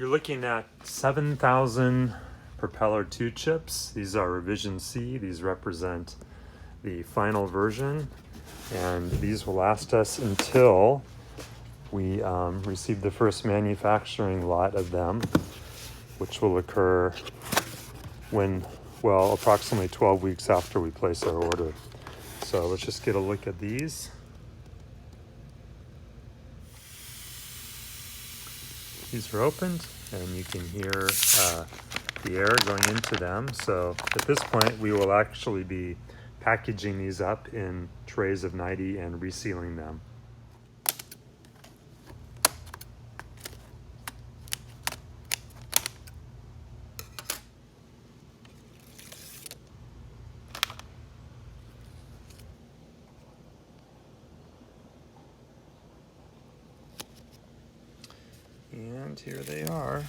You're looking at 7,000 Propeller 2 chips. These are revision C. These represent the final version, and these will last us until we receive the first manufacturing lot of them, which will occur when, well, approximately 12 weeks after we place our order. So let's just get a look at these. These are opened, and you can hear the air going into them. So at this point, we will actually be packaging these up in trays of 90 and resealing them. And here they are.